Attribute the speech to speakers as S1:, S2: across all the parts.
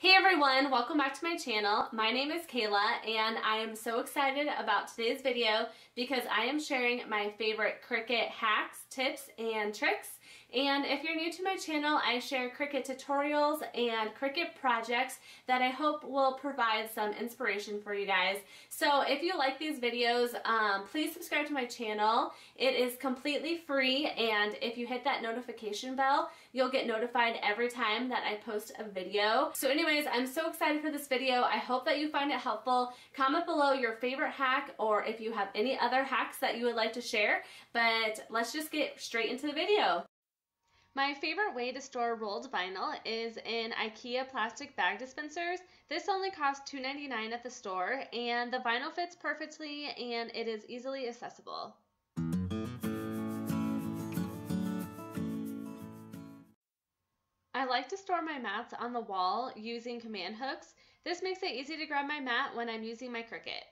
S1: Hey everyone, welcome back to my channel. My name is Kayla and I am so excited about today's video because I am sharing my favorite Cricut hacks, tips, and tricks. And if you're new to my channel, I share Cricut tutorials and Cricut projects that I hope will provide some inspiration for you guys. So if you like these videos, please subscribe to my channel. It is completely free, and if you hit that notification bell, you'll get notified every time that I post a video. So anyways, I'm so excited for this video. I hope that you find it helpful. Comment below your favorite hack or if you have any other hacks that you would like to share, but let's just get straight into the video. My favorite way to store rolled vinyl is in IKEA plastic bag dispensers. This only costs $2.99 at the store, and the vinyl fits perfectly and it is easily accessible. I like to store my mats on the wall using command hooks. This makes it easy to grab my mat when I'm using my Cricut.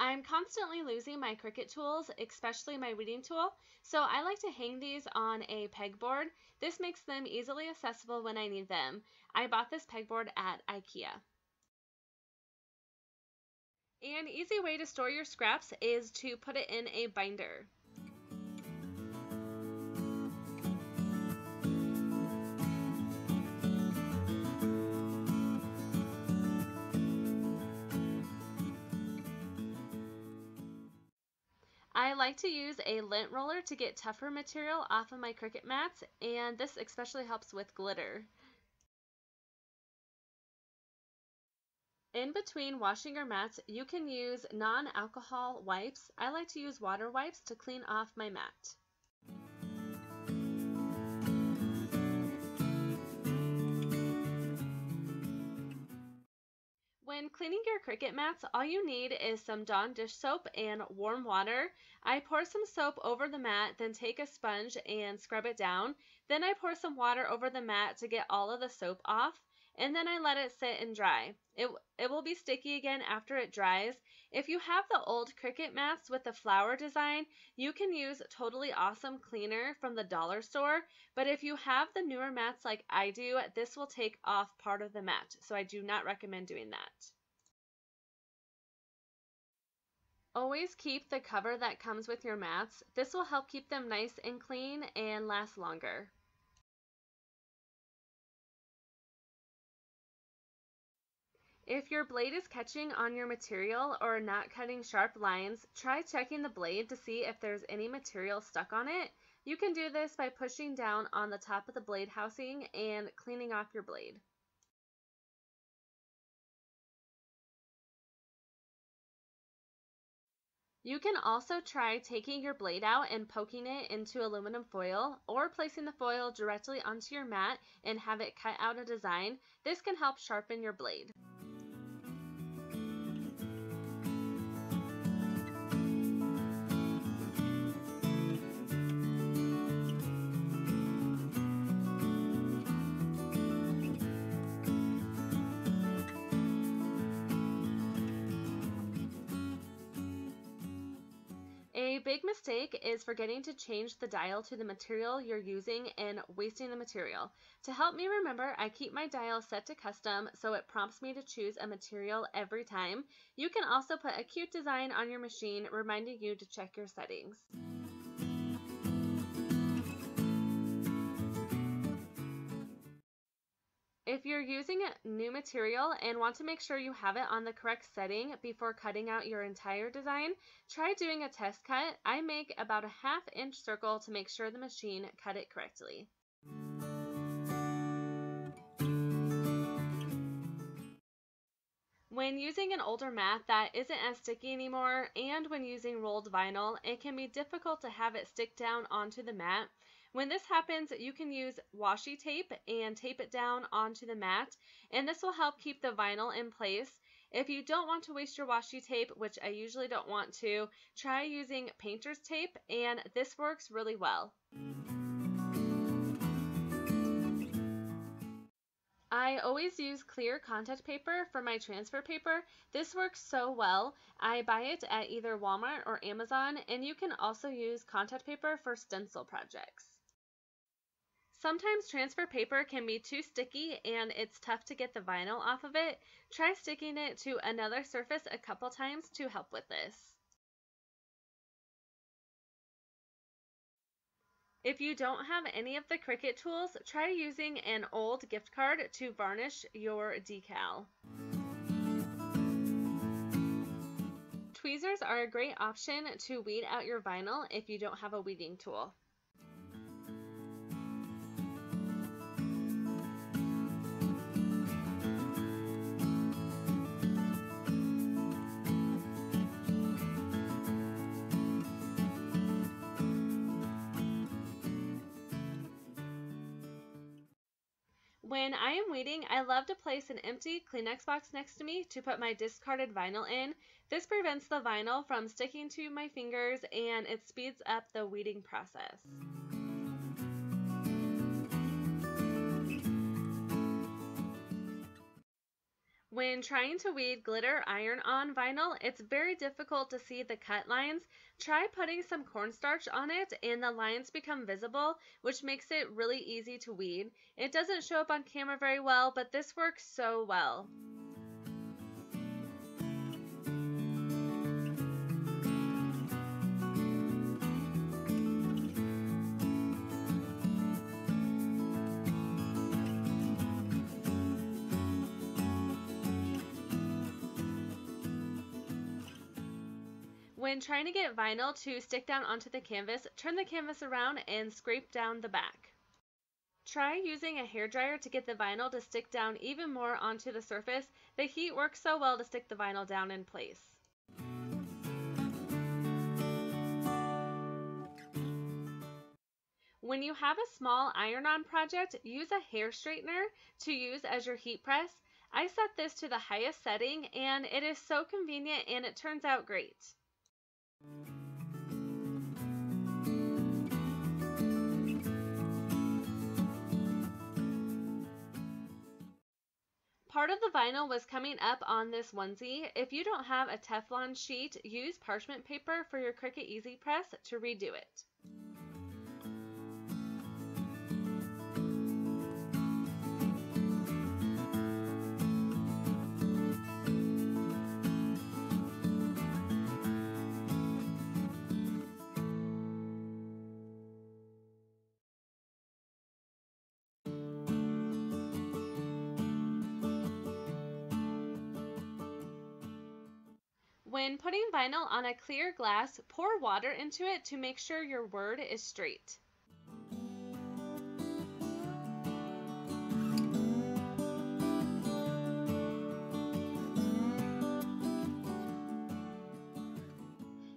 S1: I'm constantly losing my Cricut tools, especially my weeding tool, so I like to hang these on a pegboard. This makes them easily accessible when I need them. I bought this pegboard at IKEA. An easy way to store your scraps is to put it in a binder. I like to use a lint roller to get tougher material off of my Cricut mats, and this especially helps with glitter. In between washing your mats, you can use non-alcohol wipes. I like to use water wipes to clean off my mat. When cleaning your Cricut mats, all you need is some Dawn dish soap and warm water. I pour some soap over the mat, then take a sponge and scrub it down. Then I pour some water over the mat to get all of the soap off, and then I let it sit and dry. It will be sticky again after it dries. If you have the old Cricut mats with the flower design, you can use Totally Awesome Cleaner from the dollar store, but if you have the newer mats like I do, this will take off part of the mat, so I do not recommend doing that. Always keep the cover that comes with your mats. This will help keep them nice and clean and last longer. If your blade is catching on your material or not cutting sharp lines, try checking the blade to see if there's any material stuck on it. You can do this by pushing down on the top of the blade housing and cleaning off your blade. You can also try taking your blade out and poking it into aluminum foil, or placing the foil directly onto your mat and have it cut out a design. This can help sharpen your blade. A big mistake is forgetting to change the dial to the material you're using and wasting the material. To help me remember, I keep my dial set to custom so it prompts me to choose a material every time. You can also put a cute design on your machine reminding you to check your settings. If you're using a new material and want to make sure you have it on the correct setting before cutting out your entire design, try doing a test cut. I make about a ½ inch circle to make sure the machine cut it correctly. When using an older mat that isn't as sticky anymore, and when using rolled vinyl, it can be difficult to have it stick down onto the mat. When this happens, you can use washi tape and tape it down onto the mat, and this will help keep the vinyl in place. If you don't want to waste your washi tape, which I usually don't want to, try using painter's tape, and this works really well. I always use clear contact paper for my transfer paper. This works so well. I buy it at either Walmart or Amazon, and you can also use contact paper for stencil projects. Sometimes transfer paper can be too sticky and it's tough to get the vinyl off of it. Try sticking it to another surface a couple times to help with this. If you don't have any of the Cricut tools, try using an old gift card to varnish your decal. Tweezers are a great option to weed out your vinyl if you don't have a weeding tool. When I am weeding, I love to place an empty Kleenex box next to me to put my discarded vinyl in. This prevents the vinyl from sticking to my fingers and it speeds up the weeding process. When trying to weed glitter iron-on vinyl, it's very difficult to see the cut lines. Try putting some cornstarch on it and the lines become visible, which makes it really easy to weed. It doesn't show up on camera very well, but this works so well. When trying to get vinyl to stick down onto the canvas, turn the canvas around and scrape down the back. Try using a hairdryer to get the vinyl to stick down even more onto the surface. The heat works so well to stick the vinyl down in place. When you have a small iron-on project, use a hair straightener to use as your heat press. I set this to the highest setting and it is so convenient and it turns out great. Part of the vinyl was coming up on this onesie. If you don't have a Teflon sheet, use parchment paper for your Cricut Easy Press to redo it. When putting vinyl on a clear glass, pour water into it to make sure your word is straight.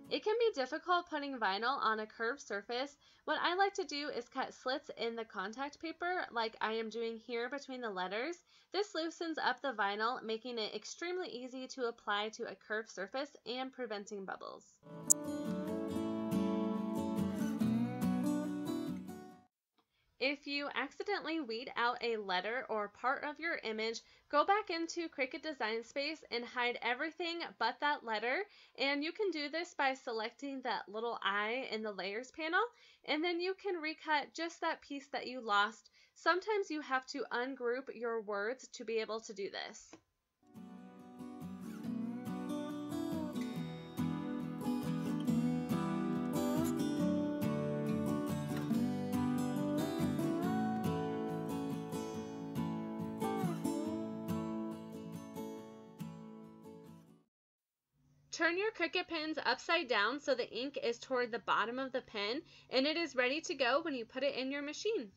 S1: It can be difficult putting vinyl on a curved surface. What I like to do is cut slits in the contact paper like I am doing here between the letters. This loosens up the vinyl, making it extremely easy to apply to a curved surface and preventing bubbles. If you accidentally weed out a letter or part of your image, go back into Cricut Design Space and hide everything but that letter. And you can do this by selecting that little eye in the Layers panel, and then you can recut just that piece that you lost. Sometimes you have to ungroup your words to be able to do this. Turn your Cricut pens upside down so the ink is toward the bottom of the pen and it is ready to go when you put it in your machine.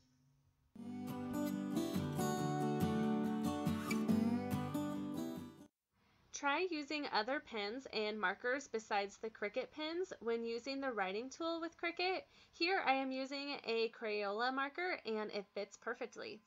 S1: Try using other pens and markers besides the Cricut pens when using the writing tool with Cricut. Here I am using a Crayola marker and it fits perfectly.